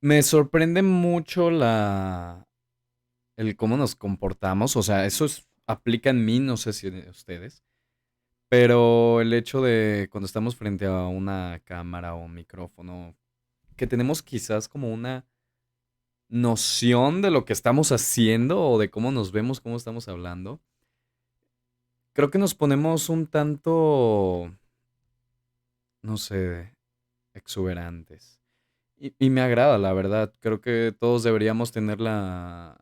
Me sorprende mucho el cómo nos comportamos. O sea, aplica en mí, no sé si en ustedes. Pero el hecho de cuando estamos frente a una cámara o un micrófono, que tenemos quizás como una noción de lo que estamos haciendo o de cómo nos vemos, cómo estamos hablando, creo que nos ponemos un tanto, no sé, exuberantes. Y me agrada, la verdad. Creo que todos deberíamos tener la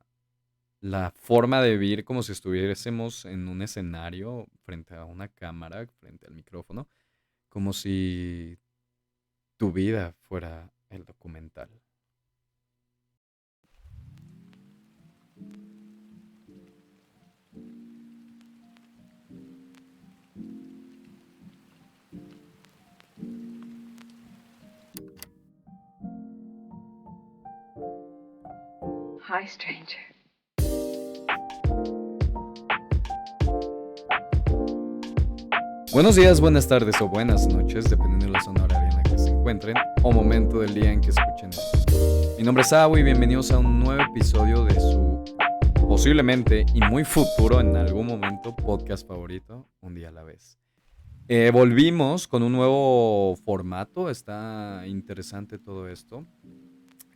forma de vivir como si estuviésemos en un escenario frente a una cámara, frente al micrófono, como si tu vida fuera el documental. Hi, stranger. Buenos días, buenas tardes o buenas noches, dependiendo de la zona horaria en la que se encuentren o momento del día en que escuchen esto. Mi nombre es Abu y bienvenidos a un nuevo episodio de su posiblemente y muy futuro en algún momento podcast favorito, Un día a la vez. Volvimos con un nuevo formato, está interesante todo esto.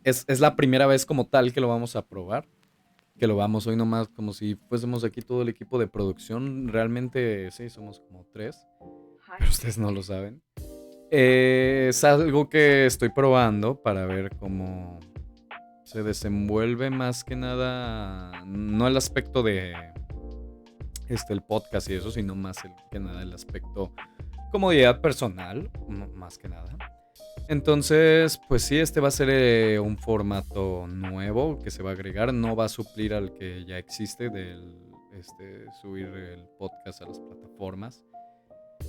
Es la primera vez como tal que lo vamos a probar, que lo vamos hoy nomás como si fuésemos aquí todo el equipo de producción. Realmente sí, somos como tres, Hi, pero ustedes no stranger. lo saben. Es algo que estoy probando para ver cómo se desenvuelve más que nada, no el aspecto de el podcast y eso, sino más que nada el aspecto comodidad personal, más que nada. Entonces, pues sí, este va a ser un formato nuevo que se va a agregar, no va a suplir al que ya existe del subir el podcast a las plataformas.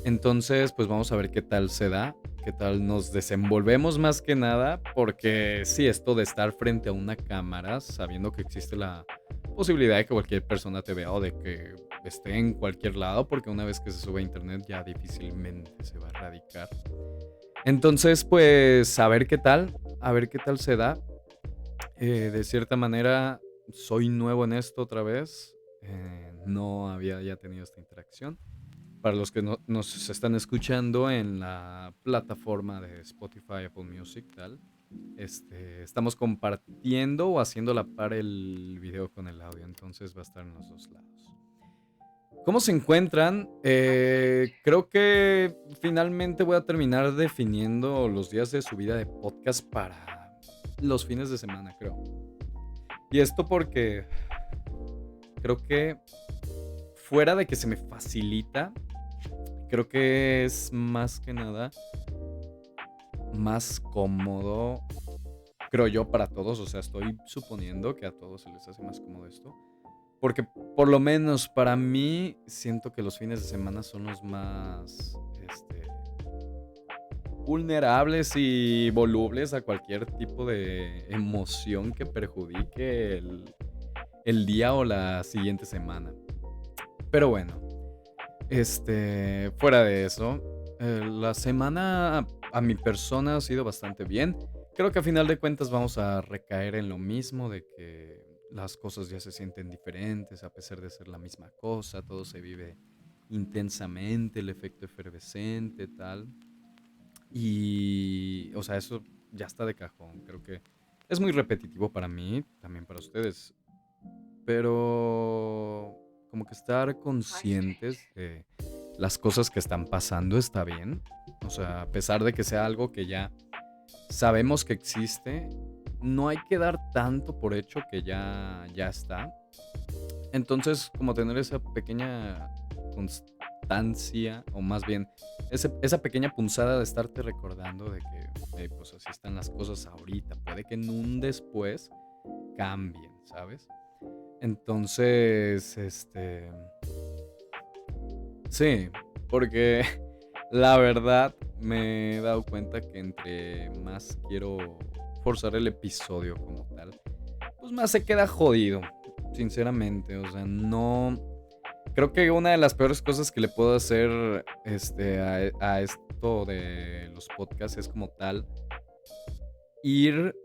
Entonces, pues vamos a ver qué tal se da, qué tal nos desenvolvemos más que nada, porque sí, esto de estar frente a una cámara, sabiendo que existe la posibilidad de que cualquier persona te vea o de que esté en cualquier lado, porque una vez que se sube a internet ya difícilmente se va a erradicar. Entonces, pues a ver qué tal se da. De cierta manera, soy nuevo en esto otra vez, no había ya tenido esta interacción. Para los que nos están escuchando en la plataforma de Spotify, Apple Music, tal, estamos compartiendo o haciendo la par el video con el audio, entonces va a estar en los dos lados. ¿Cómo se encuentran? Hi, stranger. Creo que finalmente voy a terminar definiendo los días de subida de podcast para los fines de semana, creo. Y esto porque creo que fuera de que se me facilita, creo que es más que nada más cómodo, creo yo, para todos. O sea, estoy suponiendo que a todos se les hace más cómodo esto. Porque por lo menos para mí siento que los fines de semana son los más vulnerables y volubles a cualquier tipo de emoción que perjudique el día o la siguiente semana. Pero bueno, fuera de eso, la semana a mi persona ha sido bastante bien. Creo que a final de cuentas vamos a recaer en lo mismo, de que las cosas ya se sienten diferentes a pesar de ser la misma cosa, todo se vive intensamente, el efecto efervescente, tal. Y, o sea, eso ya está de cajón. Creo que es muy repetitivo para mí, también para ustedes. Pero como que estar Hi, stranger. conscientes de las cosas que están pasando está bien. O sea, a pesar de que sea algo que ya sabemos que existe, no hay que dar tanto por hecho que ya está. Entonces, como tener esa pequeña constancia, o más bien, esa pequeña punzada de estarte recordando de que, pues así están las cosas ahorita. Puede que en un después cambien, ¿sabes? Entonces, sí, porque la verdad me he dado cuenta que entre más quiero forzar el episodio como tal, pues más se queda jodido, sinceramente. O sea, no. Creo que una de las peores cosas que le puedo hacer a esto de los podcasts es como tal ir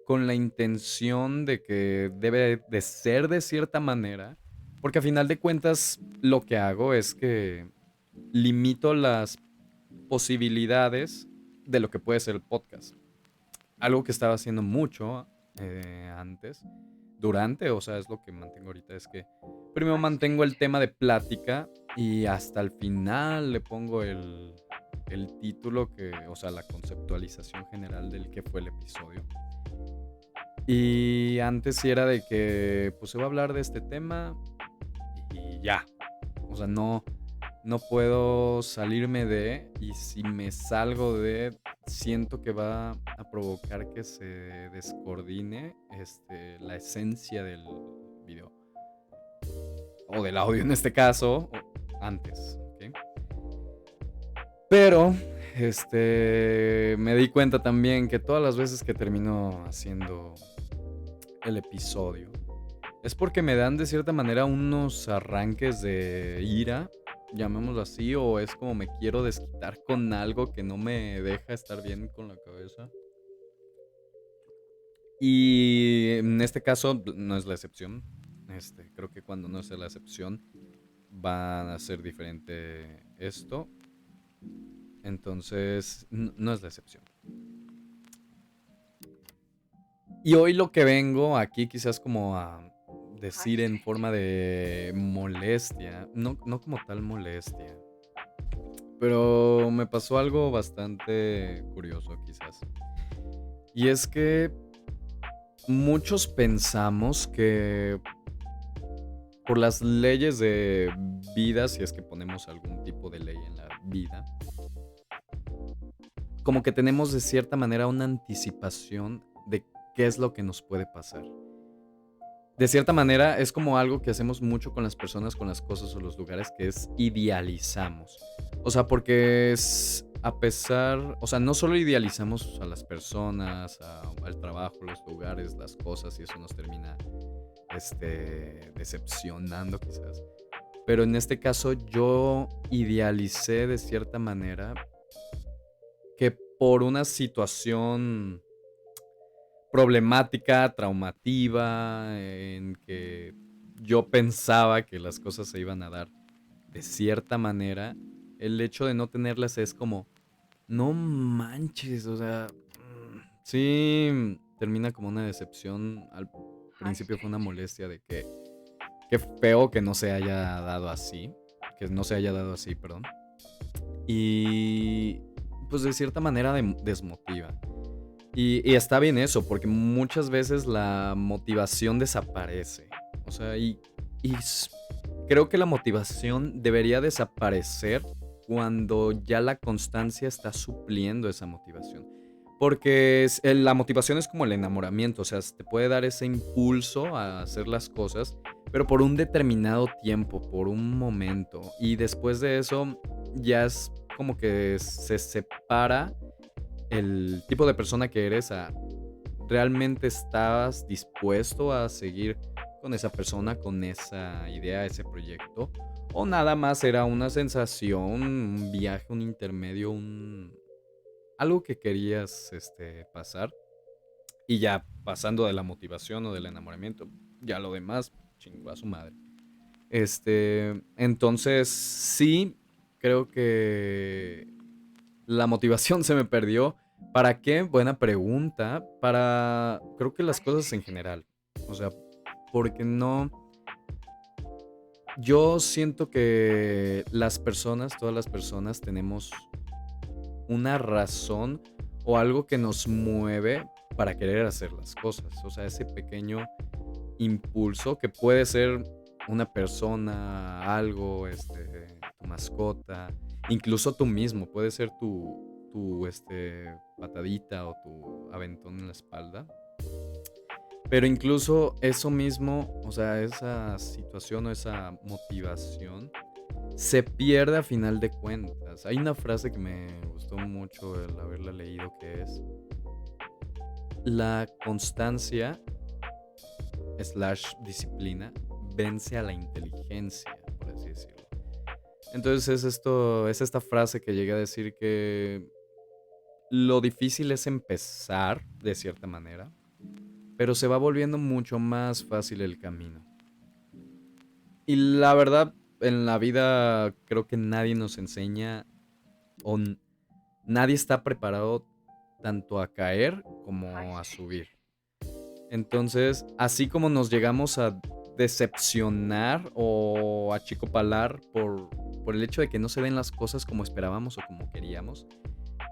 con la intención de que debe de ser de cierta manera, porque a final de cuentas lo que hago es que limito las posibilidades de lo que puede ser el podcast. Algo que estaba haciendo mucho antes, durante, o sea, es lo que mantengo ahorita, es que primero mantengo el tema de plática y hasta el final le pongo el título, que, o sea, la conceptualización general del que fue el episodio. Y antes sí era de que, pues se va a hablar de este tema y ya. O sea, no puedo salirme de, y si me salgo de, siento que va a provocar que se descoordine la esencia del video. O del audio en este caso, o antes, ¿ok? Pero, me di cuenta también que todas las veces que termino haciendo el episodio, es porque me dan de cierta manera unos arranques de ira, llamémoslo así, o es como me quiero desquitar con algo que no me deja estar bien con la cabeza. Y en este caso no es la excepción. Creo que cuando no es la excepción va a ser diferente esto. Entonces, no es la excepción. Y hoy lo que vengo aquí quizás como a decir en forma de molestia, no como tal molestia, pero me pasó algo bastante curioso quizás. Y es que muchos pensamos que por las leyes de vida, si es que ponemos algún tipo de ley en la vida, como que tenemos de cierta manera una anticipación de qué es lo que nos puede pasar. De cierta manera es como algo que hacemos mucho con las personas, con las cosas o los lugares, que es idealizamos. O sea, porque es a pesar, o sea, no solo idealizamos a las personas, al trabajo, los lugares, las cosas, y eso nos termina decepcionando quizás. Pero en este caso yo idealicé de cierta manera que por una situación problemática, traumativa, en que yo pensaba que las cosas se iban a dar de cierta manera, el hecho de no tenerlas es como, no manches, o sea, sí termina como una decepción. Al principio fue una molestia de que qué feo que no se haya dado así, perdón. Y pues de cierta manera desmotiva. Y está bien eso, porque muchas veces la motivación desaparece. O sea, creo que la motivación debería desaparecer cuando ya la constancia está supliendo esa motivación. Porque la motivación es como el enamoramiento, o sea, te puede dar ese impulso a hacer las cosas, pero por un determinado tiempo, por un momento. Y después de eso ya es como que se separa el tipo de persona que eres a realmente estabas dispuesto a seguir con esa persona, con esa idea, ese proyecto, o nada más era una sensación, un viaje, un intermedio, algo que querías pasar, y ya pasando de la motivación o del enamoramiento, ya lo demás chingó a su madre. Entonces sí, creo que la motivación se me perdió. ¿Para qué? Buena pregunta. Creo que las cosas en general. O sea, porque no. Yo siento que todas las personas tenemos una razón o algo que nos mueve para querer hacer las cosas. O sea, ese pequeño impulso que puede ser una persona, algo, tu mascota, incluso tú mismo, puede ser tu patadita o tu aventón en la espalda. Pero incluso eso mismo, o sea, esa situación o esa motivación se pierde a final de cuentas. Hay una frase que me gustó mucho el haberla leído, que es: la constancia / disciplina vence a la inteligencia, por así decirlo. Entonces es esta frase que llegué a decir que lo difícil es empezar de cierta manera, pero se va volviendo mucho más fácil el camino. Y la verdad, en la vida creo que nadie nos enseña o nadie está preparado tanto a caer como a subir. Entonces, así como nos llegamos a decepcionar o achicopalar por el hecho de que no se den las cosas como esperábamos o como queríamos,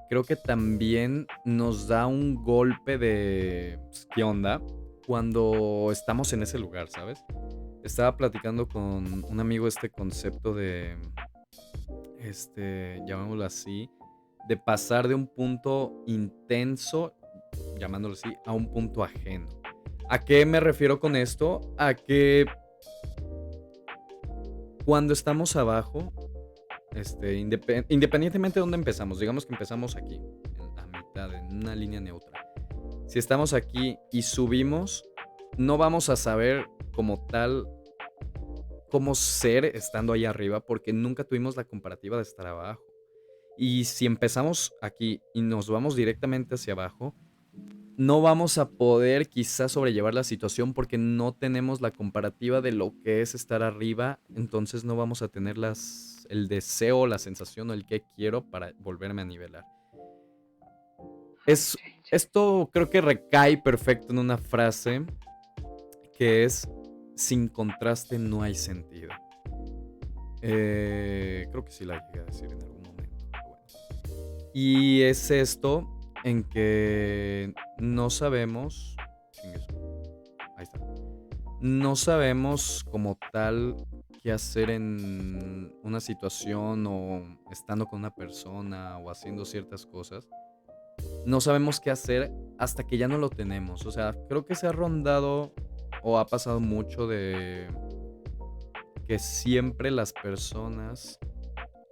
creo que también nos da un golpe de pues, ¿qué onda? Cuando estamos en ese lugar, ¿sabes? Estaba platicando con un amigo este concepto de, llamémoslo así, de pasar de un punto intenso, llamándolo así, a un punto ajeno. ¿A qué me refiero con esto? A que cuando estamos abajo, independientemente de dónde empezamos, digamos que empezamos aquí, en la mitad, en una línea neutra. Si estamos aquí y subimos, no vamos a saber como tal cómo ser estando ahí arriba porque nunca tuvimos la comparativa de estar abajo. Y si empezamos aquí y nos vamos directamente hacia abajo, no vamos a poder quizás sobrellevar la situación porque no tenemos la comparativa de lo que es estar arriba, entonces no vamos a tener el deseo, la sensación o el que quiero para volverme a nivelar. Es, esto creo que recae perfecto en una frase que es, sin contraste no hay sentido. Creo que sí la llegué a decir en algún momento. Pero bueno. Y es esto en que no sabemos. Ahí está. No sabemos como tal qué hacer en una situación o estando con una persona o haciendo ciertas cosas. No sabemos qué hacer hasta que ya no lo tenemos. O sea, creo que se ha rondado o ha pasado mucho de que siempre las personas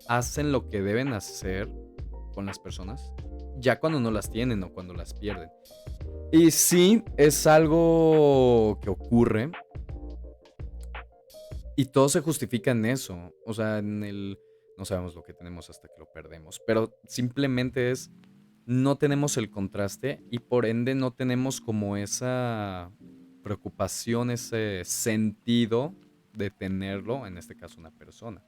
hacen lo que deben hacer con las personas ya cuando no las tienen o cuando las pierden. Y sí, es algo que ocurre y todo se justifica en eso. O sea, no sabemos lo que tenemos hasta que lo perdemos, pero simplemente es no tenemos el contraste y por ende no tenemos como esa preocupación, ese sentido de tenerlo, en este caso una persona.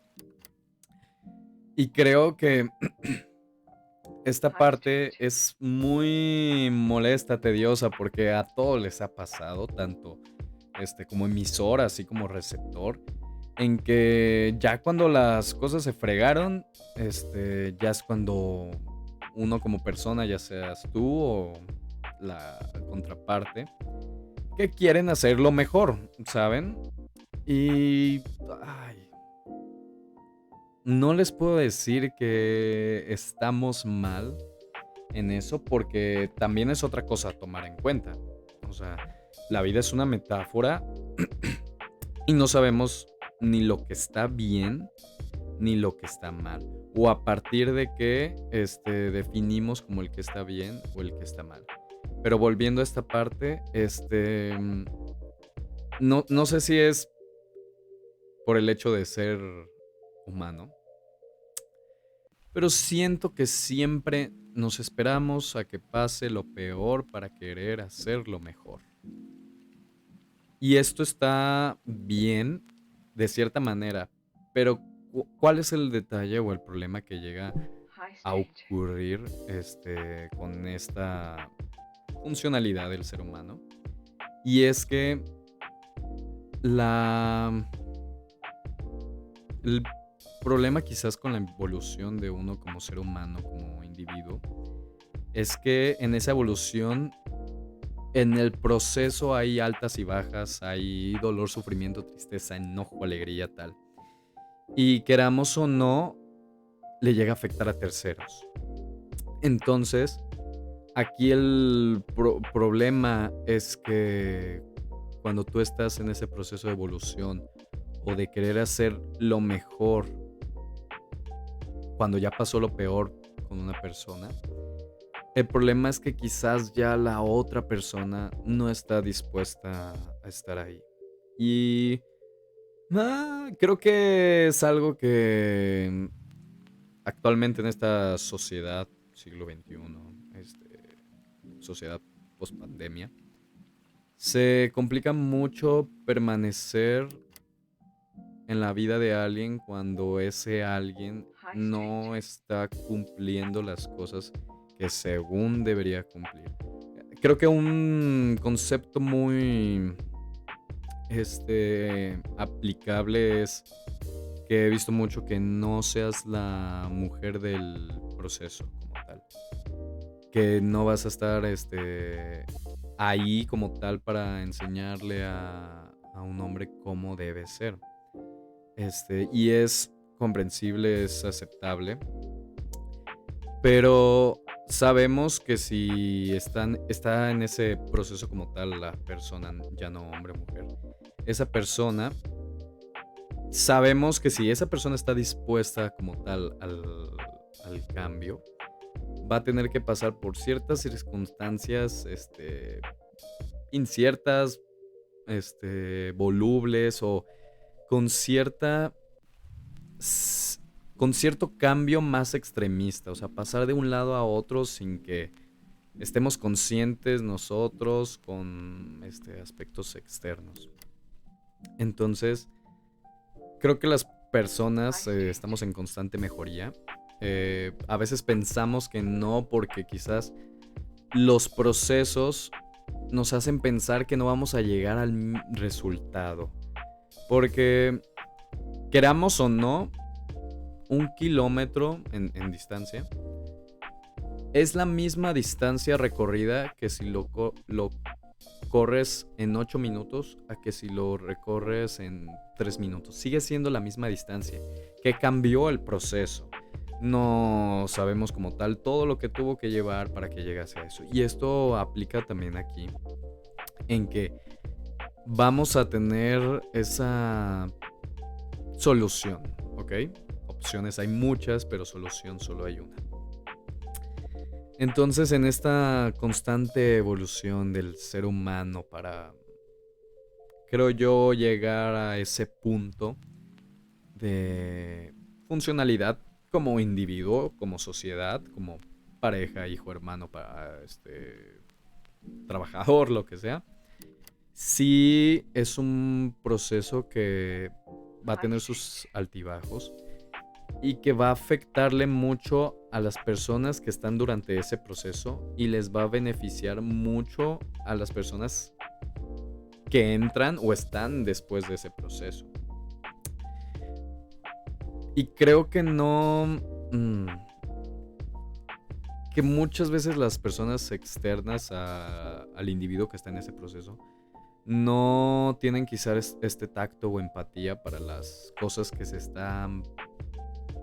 Y creo que esta parte es muy molesta, tediosa, porque a todos les ha pasado, tanto como emisor, así como receptor, en que ya cuando las cosas se fregaron, ya es cuando uno como persona, ya seas tú o la contraparte, que quieren hacerlo mejor, ¿saben? Y ay, no les puedo decir que estamos mal en eso porque también es otra cosa a tomar en cuenta. O sea, la vida es una metáfora y no sabemos ni lo que está bien ni lo que está mal. O a partir de qué definimos como el que está bien o el que está mal. Pero volviendo a esta parte, no sé si es por el hecho de ser humano, pero siento que siempre nos esperamos a que pase lo peor para querer hacerlo mejor. Y esto está bien, de cierta manera, pero ¿cuál es el detalle o el problema que llega a ocurrir con esta funcionalidad del ser humano? Y es que la, el problema quizás con la evolución de uno como ser humano, como individuo, es que en esa evolución, en el proceso hay altas y bajas, hay dolor, sufrimiento, tristeza, enojo, alegría, tal. Y queramos o no, le llega a afectar a terceros. Entonces, aquí el problema es que cuando tú estás en ese proceso de evolución o de querer hacer lo mejor, cuando ya pasó lo peor con una persona, el problema es que quizás ya la otra persona no está dispuesta a estar ahí. Y creo que es algo que actualmente en esta sociedad, siglo XXI, sociedad post pandemia, Se complica mucho permanecer en la vida de alguien cuando ese alguien Hi, no stranger. está cumpliendo las cosas que según debería cumplir. Creo que un concepto muy aplicable es que he visto mucho que no seas la mujer del proceso como tal. Que no vas a estar ahí como tal para enseñarle a un hombre cómo debe ser. Y es comprensible, es aceptable, pero sabemos que si está en ese proceso como tal la persona, ya no hombre o mujer, esa persona, sabemos que si esa persona está dispuesta como tal al cambio, va a tener que pasar por ciertas circunstancias, inciertas, volubles o con cierta s- con cierto cambio más extremista, o sea, pasar de un lado a otro sin que estemos conscientes nosotros con aspectos externos. Entonces, creo que las Hi, personas estamos stranger. en constante mejoría. A veces pensamos que no porque quizás los procesos nos hacen pensar que no vamos a llegar al resultado. Porque queramos o no, 1 kilómetro en distancia es la misma distancia recorrida que si lo corres en 8 minutos a que si lo recorres en 3 minutos. Sigue siendo la misma distancia. Que cambió el proceso. No sabemos como tal todo lo que tuvo que llevar para que llegase a eso. Y esto aplica también aquí en que vamos a tener esa solución, ¿ok? Opciones hay muchas, pero solución solo hay una. Entonces, en esta constante evolución del ser humano para, creo yo, llegar a ese punto de funcionalidad como individuo, como sociedad, como pareja, hijo, hermano, para trabajador, lo que sea, sí es un proceso que va a Hi, tener sus stranger. altibajos y que va a afectarle mucho a las personas que están durante ese proceso y les va a beneficiar mucho a las personas que entran o están después de ese proceso. Y creo que no... que muchas veces las personas externas al individuo que está en ese proceso no tienen quizás este tacto o empatía para las cosas que se están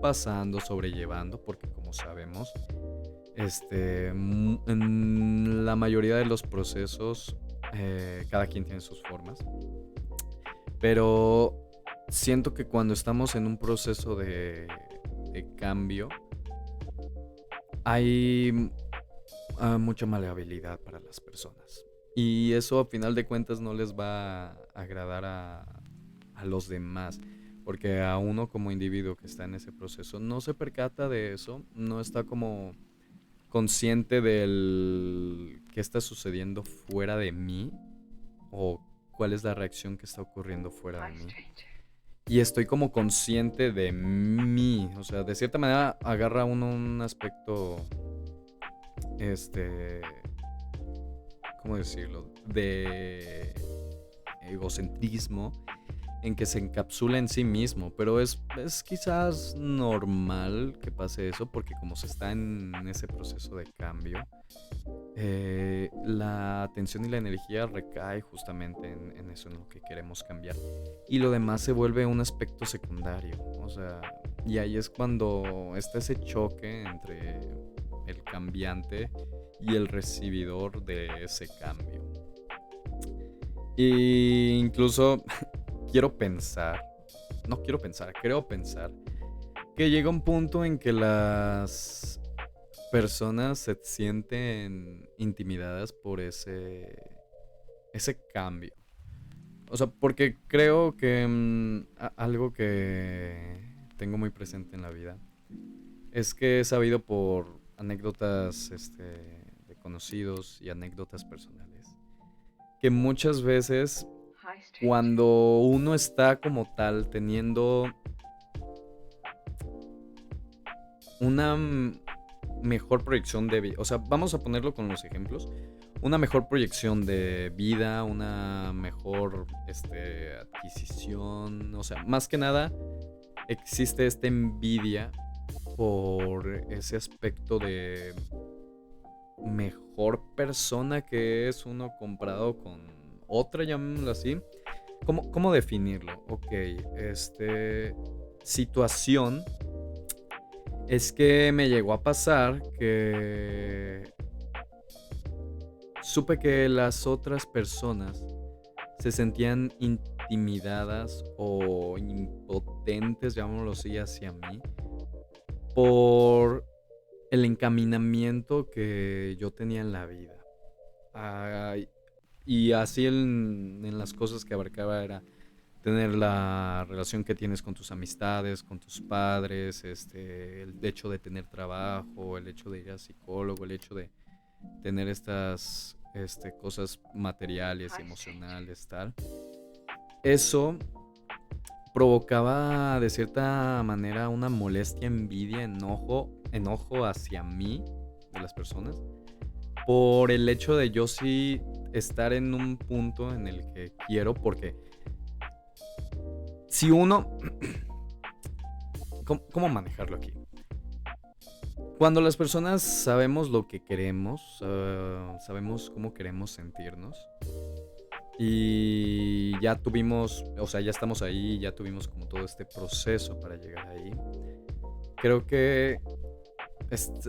pasando, sobrellevando, porque como sabemos, en la mayoría de los procesos, cada quien tiene sus formas, pero siento que cuando estamos en un proceso de cambio, hay mucha maleabilidad para las personas. Y eso a final de cuentas no les va a agradar a los demás. Porque a uno como individuo que está en ese proceso no se percata de eso, no está como consciente del qué está sucediendo fuera de mí o cuál es la reacción que está ocurriendo fuera de Hi, mí. stranger. Y estoy como consciente de mí, o sea, de cierta manera agarra uno un aspecto, este, ¿cómo decirlo? De egocentrismo en que se encapsula en sí mismo, pero es quizás normal que pase eso porque como se está en ese proceso de cambio, la atención y la energía recae justamente en eso, en lo que queremos cambiar. Y lo demás se vuelve un aspecto secundario. O sea, y ahí es cuando está ese choque entre el cambiante y el recibidor de ese cambio. Y incluso creo pensar que llega un punto en que las personas se sienten intimidadas por ese cambio. O sea, porque creo que algo que tengo muy presente en la vida es que he sabido por anécdotas de conocidos y anécdotas personales que muchas veces cuando uno está como tal teniendo una mejor proyección de vida, o sea, vamos a ponerlo con los ejemplos, una mejor proyección de vida, una mejor adquisición, o sea, más que nada existe esta envidia por ese aspecto de mejor persona que es uno comparado con otra, llamémoslo así. ¿Cómo definirlo? Ok, situación es que me llegó a pasar que supe que las otras personas se sentían intimidadas o impotentes, llamémoslo así, hacia mí por el encaminamiento que yo tenía en la vida. Ay, y así en las cosas que abarcaba era tener la relación que tienes con tus amistades, con tus padres, el hecho de tener trabajo, el hecho de ir al psicólogo, el hecho de tener estas cosas materiales y emocionales, tal. Eso provocaba de cierta manera una molestia, envidia, enojo hacia mí, de las personas, por el hecho de yo sí estar en un punto en el que quiero, porque si uno... ¿Cómo manejarlo aquí? Cuando las personas sabemos lo que queremos, sabemos cómo queremos sentirnos, y ya tuvimos, o sea, ya estamos ahí, ya tuvimos como todo este proceso para llegar ahí, creo que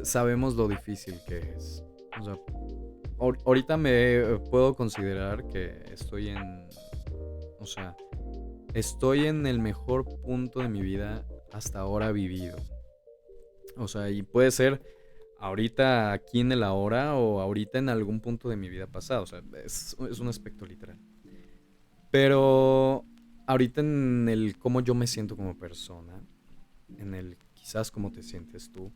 sabemos lo difícil que es. O sea, ahorita me puedo considerar que o sea, estoy en el mejor punto de mi vida hasta ahora vivido. O sea, y puede ser ahorita aquí en el ahora o ahorita en algún punto de mi vida pasado. O sea, es un aspecto literal. Pero ahorita en el cómo yo me siento como persona, en el quizás cómo te sientes tú,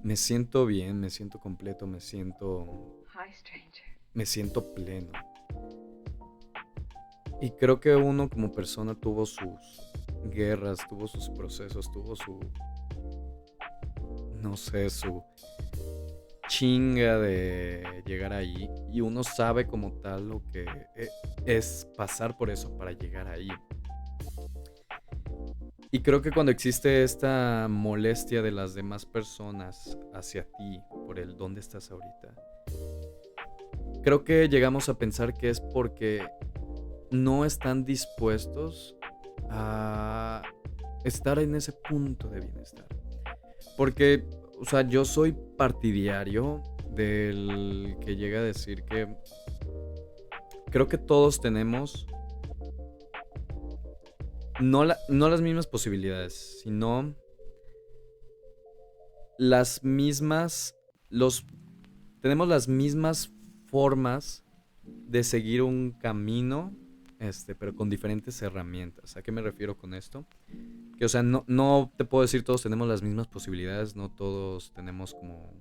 me siento bien, me siento completo, me siento pleno. Y creo que uno como persona tuvo sus guerras, tuvo sus procesos, tuvo no sé, su chinga de llegar ahí. Y uno sabe como tal lo que es pasar por eso para llegar ahí. Y creo que cuando existe esta molestia de las demás personas hacia ti por el dónde estás ahorita, creo que llegamos a pensar que es porque no están dispuestos a estar en ese punto de bienestar. Porque, o sea, yo soy partidario del que llega a decir que creo que todos tenemos no las mismas posibilidades, sino las mismas, tenemos las mismas formas de seguir un camino, pero con diferentes herramientas. ¿A qué me refiero con esto? Que, o sea, no te puedo decir todos tenemos las mismas posibilidades, no todos tenemos como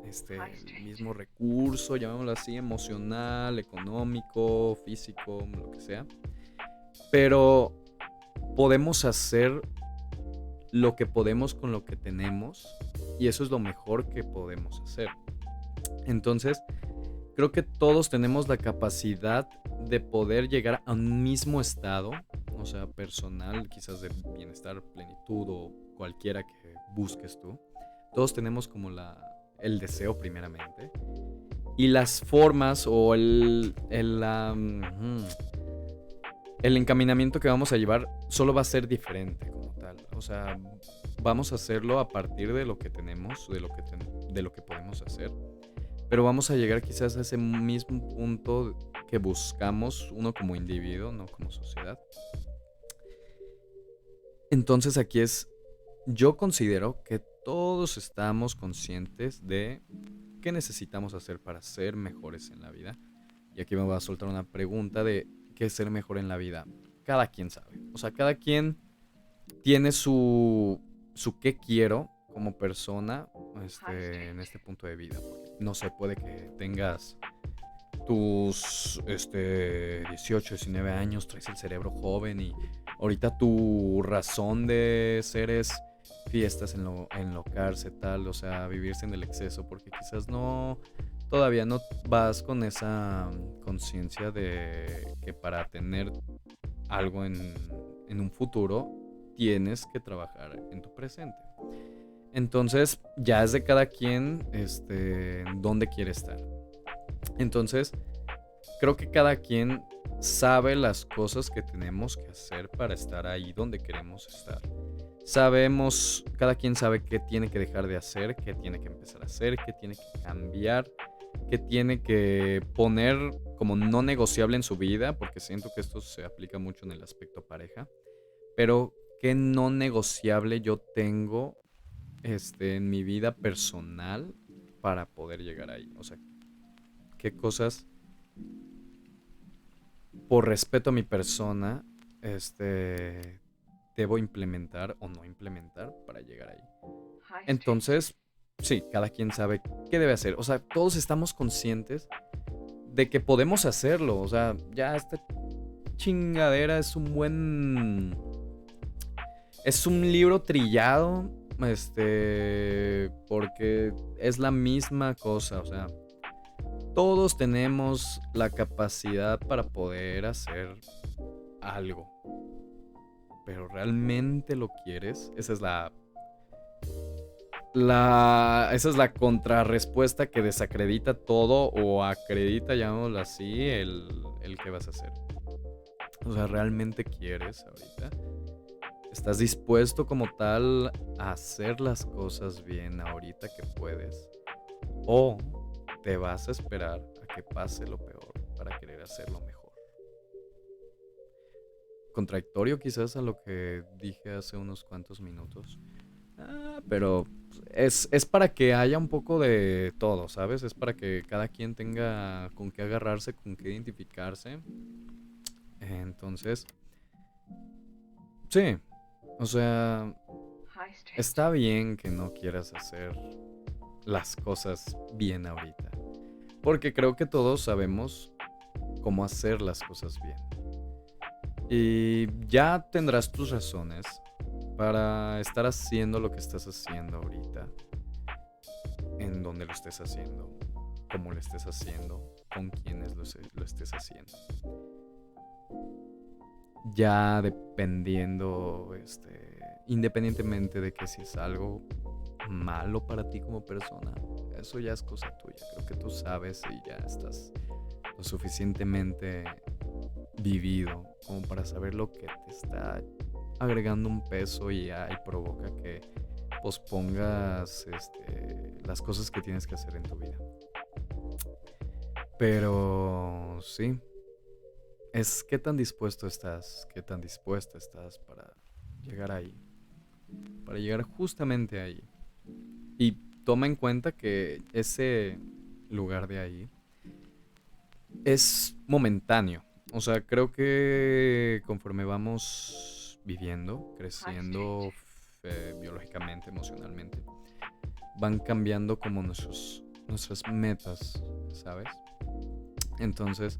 el mismo recurso, llamémoslo así, emocional, económico, físico, lo que sea. Pero podemos hacer lo que podemos con lo que tenemos y eso es lo mejor que podemos hacer. Entonces, creo que todos tenemos la capacidad de poder llegar a un mismo estado, o sea, personal, quizás de bienestar, plenitud o cualquiera que busques tú. Todos tenemos como el deseo primeramente. Y las formas o el encaminamiento que vamos a llevar solo va a ser diferente como tal. O sea, vamos a hacerlo a partir de lo que tenemos, de lo que podemos hacer. Pero vamos a llegar quizás a ese mismo punto que buscamos uno como individuo, no como sociedad. Entonces aquí yo considero que todos estamos conscientes de qué necesitamos hacer para ser mejores en la vida. Y aquí me voy a soltar una pregunta de qué es ser mejor en la vida. Cada quien sabe. O sea, cada quien tiene su qué quiero como persona en este punto de vida. No sé, puede que tengas tus 18, 19 años, traes el cerebro joven y ahorita tu razón de ser es fiestas, enlocarse, tal, o sea, vivirse en el exceso, porque quizás todavía no vas con esa conciencia de que para tener algo en un futuro tienes que trabajar en tu presente. Entonces, ya es de cada quien, dónde quiere estar. Entonces, creo que cada quien sabe las cosas que tenemos que hacer para estar ahí donde queremos estar. Cada quien sabe qué tiene que dejar de hacer, qué tiene que empezar a hacer, qué tiene que cambiar, qué tiene que poner como no negociable en su vida, porque siento que esto se aplica mucho en el aspecto pareja, pero qué no negociable yo tengo en mi vida personal para poder llegar ahí. O sea, qué cosas por respeto a mi persona debo implementar o no implementar para llegar ahí. Entonces, sí, cada quien sabe qué debe hacer. O sea, todos estamos conscientes de que podemos hacerlo. O sea, ya esta chingadera es es un libro trillado, porque es la misma cosa. O sea, todos tenemos la capacidad para poder hacer algo. Pero ¿realmente lo quieres? Esa es la contrarrespuesta que desacredita todo o acredita, llamémoslo así, el que vas a hacer. O sea, ¿realmente quieres ahorita? ¿Estás dispuesto como tal a hacer las cosas bien ahorita que puedes? ¿O te vas a esperar a que pase lo peor para querer hacerlo mejor? Contradictorio quizás a lo que dije hace unos cuantos minutos. Pero es para que haya un poco de todo, ¿sabes? Es para que cada quien tenga con qué agarrarse, con qué identificarse. Entonces, sí, o sea, está bien que no quieras hacer las cosas bien ahorita. Porque creo que todos sabemos cómo hacer las cosas bien. Y ya tendrás tus razones para estar haciendo lo que estás haciendo ahorita, en donde lo estés haciendo, cómo lo estés haciendo, con quiénes lo estés haciendo. Ya dependiendo, independientemente de que si es algo malo para ti como persona, eso ya es cosa tuya. Creo que tú sabes y ya estás lo suficientemente vivido como para saber lo que te está agregando un peso y provoca que pospongas las cosas que tienes que hacer en tu vida. Pero sí, es qué tan dispuesto estás, qué tan dispuesta estás para llegar ahí, para llegar justamente ahí. Y toma en cuenta que ese lugar de ahí es momentáneo. O sea, creo que conforme vamos viviendo, creciendo biológicamente, emocionalmente, van cambiando como nuestras metas, ¿sabes? Entonces,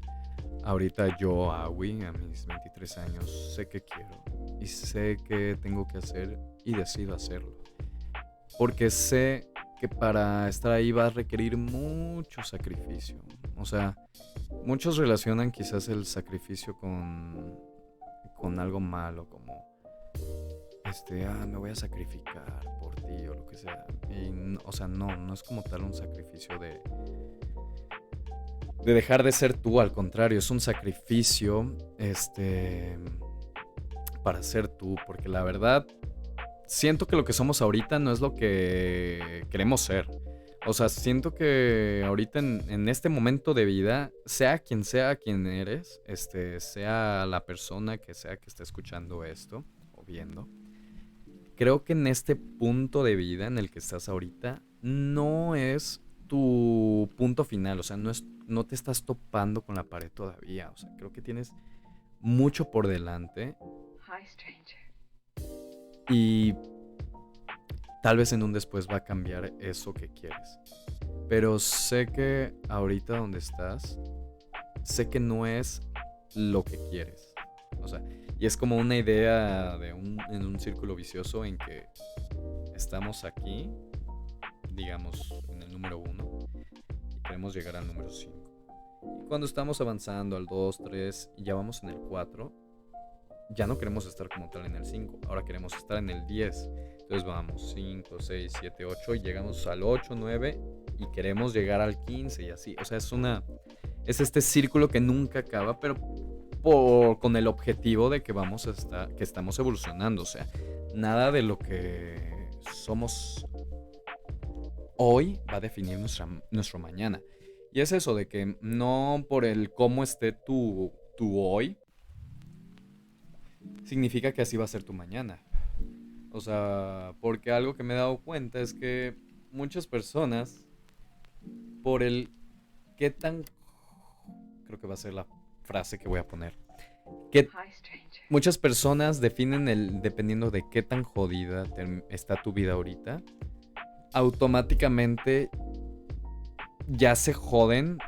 ahorita yo, Awi, a mis 23 años, sé qué quiero y sé qué tengo que hacer y decido hacerlo. Porque sé que para estar ahí va a requerir mucho sacrificio. O sea, muchos relacionan quizás el sacrificio con algo malo, como me voy a sacrificar por ti o lo que sea. Y, o sea, no es como tal un sacrificio de dejar de ser tú, al contrario, es un sacrificio para ser tú, porque la verdad siento que lo que somos ahorita no es lo que queremos ser. O sea, siento que ahorita en este momento de vida, sea quien eres, sea la persona que sea que esté escuchando esto o viendo, creo que en este punto de vida en el que estás ahorita, no es tu punto final. O sea, no te estás topando con la pared todavía. O sea, creo que tienes mucho por delante. Hi, stranger. Y tal vez en un después va a cambiar eso que quieres. Pero sé que ahorita donde estás sé que no es lo que quieres. O sea, y es como una idea en un círculo vicioso en que estamos aquí, digamos, en el número 1 y queremos llegar al número 5. Y cuando estamos avanzando al 2, 3 y ya vamos en el 4, ya no queremos estar como tal en el 5, ahora queremos estar en el 10. Entonces vamos 5, 6, 7, 8 y llegamos al 8, 9 y queremos llegar al 15 y así. O sea, es este círculo que nunca acaba, pero con el objetivo de que que estamos evolucionando. O sea, nada de lo que somos hoy va a definir nuestro mañana. Y es eso de que no por el cómo esté tu hoy, significa que así va a ser tu mañana. O sea, porque algo que me he dado cuenta es que muchas personas, por el qué tan... Creo que va a ser la frase que voy a poner. Que muchas personas definen dependiendo de qué tan jodida está tu vida ahorita, automáticamente ya se joden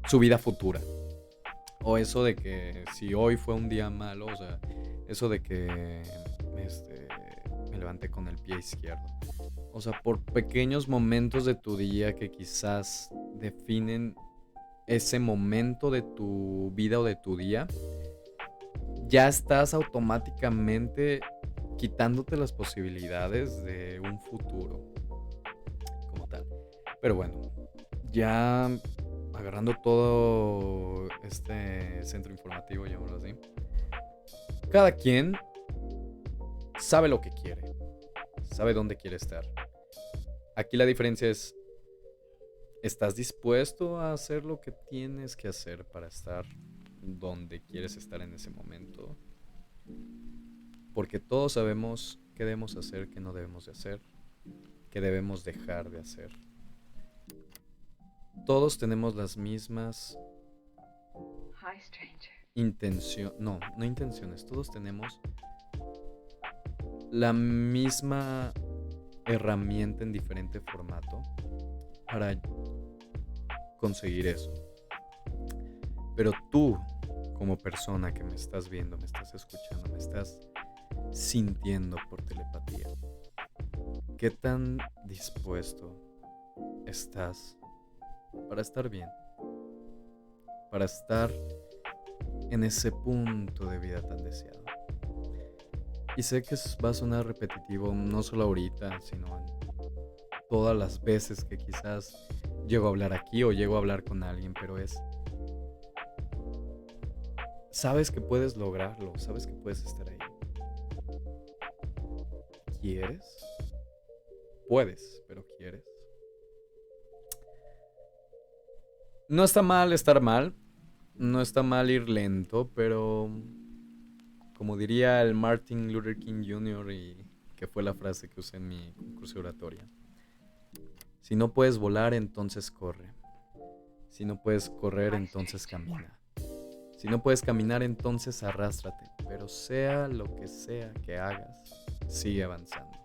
su vida futura. O eso de que si hoy fue un día malo, o sea, eso de que me levanté con el pie izquierdo. O sea, por pequeños momentos de tu día que quizás definen ese momento de tu vida o de tu día, ya estás automáticamente quitándote las posibilidades de un futuro como tal. Pero bueno, ya agarrando todo este centro informativo, llamémoslo así, cada quien sabe lo que quiere, sabe dónde quiere estar. Aquí la diferencia es, ¿estás dispuesto a hacer lo que tienes que hacer para estar donde quieres estar en ese momento? Porque todos sabemos qué debemos hacer, qué no debemos de hacer, qué debemos dejar de hacer. Todos tenemos las mismas no intenciones, todos tenemos la misma herramienta en diferente formato para conseguir eso. Pero tú, como persona que me estás viendo, me estás escuchando, me estás sintiendo por telepatía, ¿qué tan dispuesto estás para estar bien? Para estar en ese punto de vida tan deseado. Y sé que va a sonar repetitivo, no solo ahorita, sino en todas las veces que quizás llego a hablar aquí o llego a hablar con alguien, pero sabes que puedes lograrlo, sabes que puedes estar ahí. ¿Quieres? Puedes, pero ¿quieres? No está mal estar mal, no está mal ir lento, pero como diría el Martin Luther King Jr., y que fue la frase que usé en mi concurso de oratoria, si no puedes volar, entonces corre. Si no puedes correr, entonces camina. Si no puedes caminar, entonces arrástrate. Pero sea lo que sea que hagas, sigue avanzando.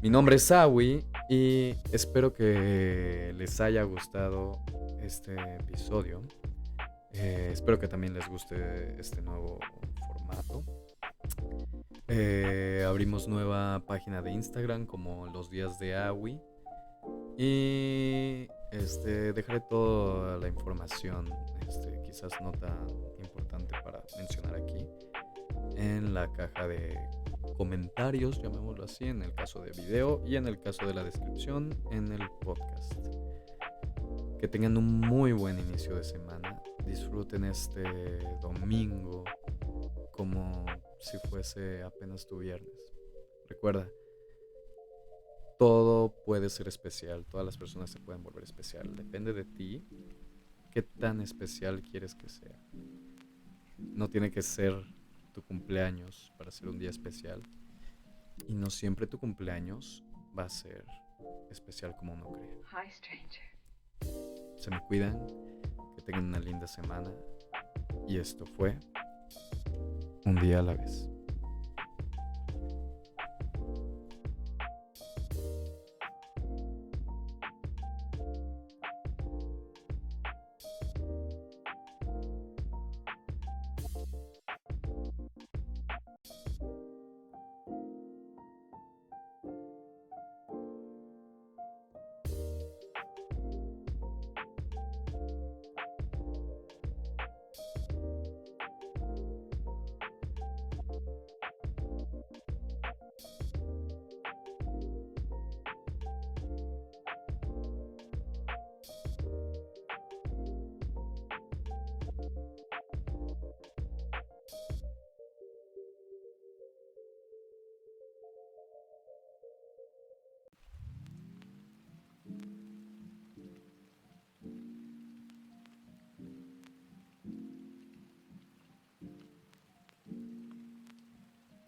Mi nombre es Awi y espero que les haya gustado este episodio. Espero que también les guste este nuevo formato. Abrimos nueva página de Instagram como Los Días de Awi. Y dejaré toda la información, quizás no tan importante para mencionar aquí, en la caja de comentarios, llamémoslo así, en el caso de video y en el caso de la descripción en el podcast. Que tengan un muy buen inicio de semana. Disfruten este domingo como si fuese apenas tu viernes. Recuerda, todo puede ser especial, todas las personas se pueden volver especial. Depende de ti qué tan especial quieres que sea. No tiene que ser tu cumpleaños para ser un día especial. Y no siempre tu cumpleaños va a ser especial como uno cree. Hi, stranger. Se me cuidan, que tengan una linda semana. Y esto fue Un Día a la Vez.